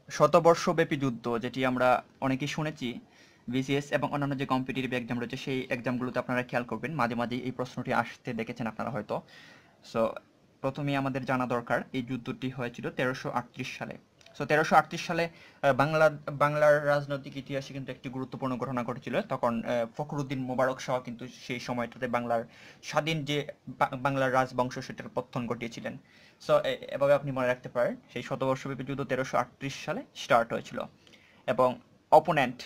শতবর্ষব্যাপী যুদ্ধ যেটি আমরা অনেকেই শুনেছি বিসিএস এবং অন্যান্য যে কম্পিটিটিভ এক্সাম রয়েছে সেই এক্সামগুলোতে আপনারা খেয়াল করবেন মাঝে মাঝে এই প্রশ্নটি আসতে দেখেছেন আপনারা হয়তো। সো প্রথমেই আমাদের জানা দরকার এই যুদ্ধটি হয়েছিল 1338 সালে। সো 1338 সালে বাংলার রাজনৈতিক ইতিহাসে কিন্তু একটি গুরুত্বপূর্ণ ঘটনা ঘটেছিল। তখন ফখরুদ্দীন মোবারক শাহ কিন্তু সেই সময়টাতে বাংলার স্বাধীন যে বাংলার রাজবংশ সেটার পত্তন ঘটিয়েছিলেন। সো এভাবে আপনি মনে রাখতে পারেন সেই শতবর্ষব্যাপী যুদ্ধ 1338 সালে স্টার্ট হয়েছিল। এবং অপোনেন্ট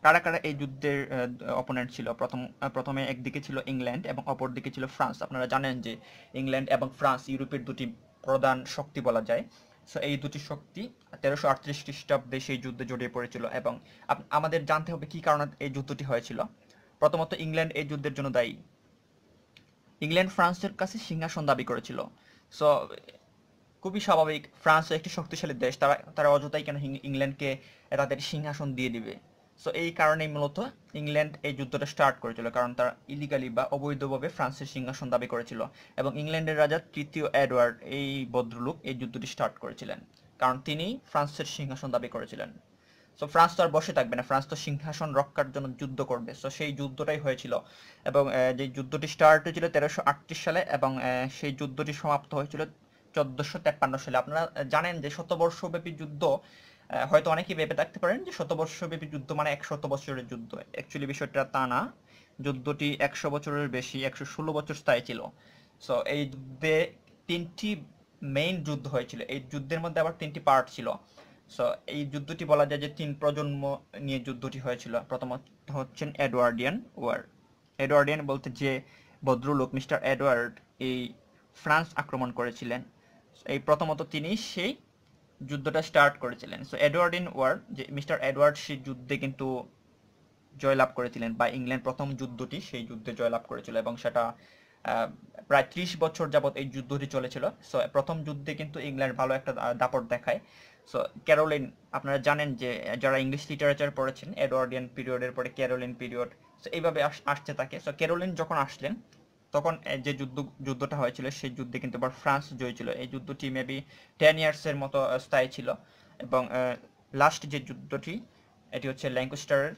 কারা কারা এই যুদ্ধের অপোনেন্ট ছিল? প্রথমে একদিকে ছিল ইংল্যান্ড এবং অপর দিকে ছিল ফ্রান্স। আপনারা জানেন যে ইংল্যান্ড এবং ফ্রান্স ইউরোপের দুটি প্রধান শক্তি বলা যায়। সো এই দুটি শক্তি 1338 খ্রিস্টাব্দে সেই যুদ্ধে জড়িয়ে পড়েছিল। এবং আমাদের জানতে হবে কি কারণে এই যুদ্ধটি হয়েছিল। প্রথমত ইংল্যান্ড এই যুদ্ধের জন্য দায়ী। ইংল্যান্ড ফ্রান্সের কাছে সিংহাসন দাবি করেছিল। সো খুবই স্বাভাবিক, ফ্রান্স একটি শক্তিশালী দেশ, তারা তারা অযথাই কেন ইংল্যান্ডকে তাদের সিংহাসন দিয়ে দিবে। সো এই কারণেই মূলত ইংল্যান্ড এই যুদ্ধটা স্টার্ট করেছিল, কারণ তারা ইলিগালি বা অবৈধভাবে ফ্রান্সের সিংহাসন দাবি করেছিল। এবং ইংল্যান্ডের রাজা তৃতীয় এডওয়ার্ড এই ভদ্রলোক এই যুদ্ধটি স্টার্ট করেছিলেন, কারণ তিনি ফ্রান্সের সিংহাসন দাবি করেছিলেন। সো ফ্রান্স তো আর বসে থাকবে না, ফ্রান্স তো সিংহাসন রক্ষার জন্য যুদ্ধ করবে। সো সেই যুদ্ধটাই হয়েছিল। এবং যে যুদ্ধটি স্টার্ট হয়েছিল 1338 সালে এবং সেই যুদ্ধটি সমাপ্ত হয়েছিল 1453 সালে। আপনারা জানেন যে শতবর্ষব্যাপী যুদ্ধ, হয়তো অনেকেই ভেবে থাকতে পারেন যে শতবর্ষব্যাপী যুদ্ধ মানে 100 বছরের যুদ্ধ। অ্যাকচুয়ালি বিষয়টা তা না। যুদ্ধটি 100 বছরের বেশি, 116 বছর স্থায়ী ছিল। সো এই যুদ্ধে তিনটি মেইন যুদ্ধ হয়েছিল। এই যুদ্ধের মধ্যে আবার তিনটি পার্ট ছিল। সো এই যুদ্ধটি বলা যায় যে তিন প্রজন্ম নিয়ে যুদ্ধটি হয়েছিল। প্রথমত হচ্ছেন এডওয়ার্ডিয়ান ওয়ার। এডওয়ার্ডিয়ান বলতে যে ভদ্রলোক মিস্টার এডওয়ার্ড এই ফ্রান্স আক্রমণ করেছিলেন, এই প্রথমত তিনি সেই যুদ্ধটা স্টার্ট করেছিলেন। সো এডওয়ার্ডিয়ান ওয়ার, যে মিস্টার এডওয়ার্ড সেই যুদ্ধে কিন্তু জয়লাভ করেছিলেন, বা ইংল্যান্ড প্রথম যুদ্ধটি সেই যুদ্ধে জয়লাভ করেছিল এবং সেটা প্রায় 30 বছর যাবৎ এই যুদ্ধটি চলেছিল। সো প্রথম যুদ্ধে কিন্তু ইংল্যান্ড ভালো একটা দাপট দেখায়। সো ক্যারোলিন, আপনারা জানেন যে যারা ইংলিশ লিটারেচার পড়েছেন এডওয়ার্ডিয়ান পিরিয়ডের পরে ক্যারোলিন পিরিয়ড, সো এইভাবে আসতে থাকে। সো ক্যারোলিন যখন আসলেন তখন যে যুদ্ধটা হয়েছিল সেই যুদ্ধে কিন্তু আবার ফ্রান্স জয়ী ছিল। এই যুদ্ধটি মেবি 10 ইয়ার্সের মতো স্থায়ী ছিল। এবং লাস্ট যে যুদ্ধটি, এটি হচ্ছে ল্যাঙ্কাস্টারের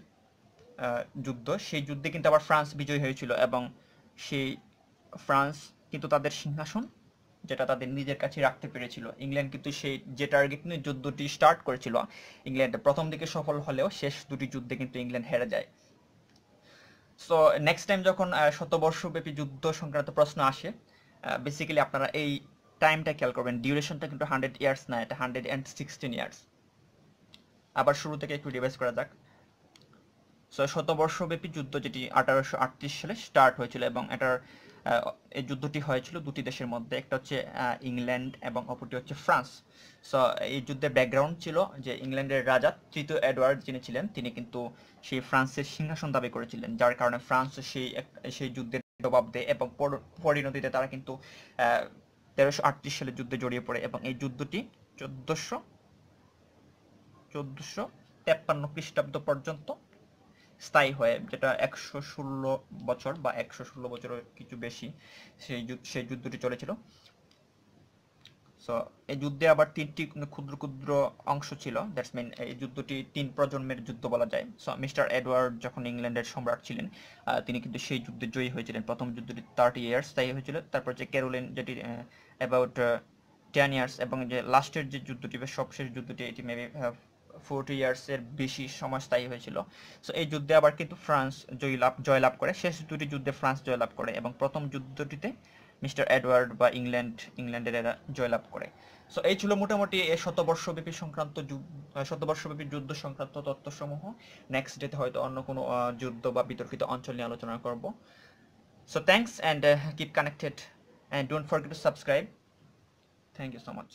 যুদ্ধ। সেই যুদ্ধে কিন্তু আবার ফ্রান্স বিজয়ী হয়েছিল এবং সেই ফ্রান্স কিন্তু তাদের সিংহাসন যেটা তাদের নিজের কাছে রাখতে পেরেছিল। ইংল্যান্ড কিন্তু সেই যে টার্গেট নিয়ে যুদ্ধটি স্টার্ট করেছিল, ইংল্যান্ড প্রথম দিকে সফল হলেও শেষ দুটি যুদ্ধে কিন্তু ইংল্যান্ড হেরে যায়। সো নেক্সট টাইম যখন শতবর্ষব্যাপী যুদ্ধ সংক্রান্ত প্রশ্ন আসে, বেসিক্যালি আপনারা এই টাইমটা খেয়াল করবেন। ডিউরেশনটা কিন্তু 100 ইয়ার্স না, এটা 116 ইয়ার্স। আবার শুরু থেকে একটু রিভাইজ করা যাক। সো শতবর্ষব্যাপী যুদ্ধ যেটি 1838 সালে স্টার্ট হয়েছিল এবং এই যুদ্ধটি হয়েছিল দুটি দেশের মধ্যে, একটা হচ্ছে ইংল্যান্ড এবং অপরটি হচ্ছে ফ্রান্স। সো এই যুদ্ধের ব্যাকগ্রাউন্ড ছিল যে ইংল্যান্ডের রাজা তৃতীয় এডওয়ার্ড যিনি ছিলেন তিনি কিন্তু সেই ফ্রান্সের সিংহাসন দাবি করেছিলেন, যার কারণে ফ্রান্স সেই যুদ্ধের জবাব দেয় এবং পরিণতিতে তারা কিন্তু 1338 সালে যুদ্ধে জড়িয়ে পড়ে এবং এই যুদ্ধটি 1453 খ্রিস্টাব্দ পর্যন্ত স্থায়ী হয়ে, যেটা 116 বছর বা 116 বছরের কিছু বেশি সেই যুদ্ধটি চলেছিল। সো এই যুদ্ধে আবার তিনটি ক্ষুদ্র ক্ষুদ্র অংশ ছিল। দ্যাটস মিন এই যুদ্ধটি তিন প্রজন্মের যুদ্ধ বলা যায়। সো মিস্টার এডওয়ার্ড যখন ইংল্যান্ডের সম্রাট ছিলেন তিনি কিন্তু সেই যুদ্ধে জয়ী হয়েছিলেন। প্রথম যুদ্ধটি 30 ইয়ার্স স্থায়ী হয়েছিল। তারপর যে ক্যারোলিন যেটি অ্যাবাউট 10 ইয়ার্স, এবং যে লাস্টের যে যুদ্ধটি বা সবশেষ যুদ্ধটি এটি মেবি 40 ইয়ার্সের বেশি সময় স্থায়ী হয়েছিল। সো এই যুদ্ধে আবার কিন্তু ফ্রান্স জয়লাভ করে। শেষ দুটি যুদ্ধে ফ্রান্স জয়লাভ করে এবং প্রথম যুদ্ধটিতে মিস্টার এডওয়ার্ড বা ইংল্যান্ডের এরা জয়লাভ করে। সো এই ছিল মোটামুটি এই শতবর্ষব্যাপী যুদ্ধ সংক্রান্ত তথ্যসমূহ। নেক্সট ডেতে হয়তো অন্য কোনো যুদ্ধ বা বিতর্কিত অঞ্চল নিয়ে আলোচনা করব। So thanks and keep connected and don't forget to subscribe. Thank you so much.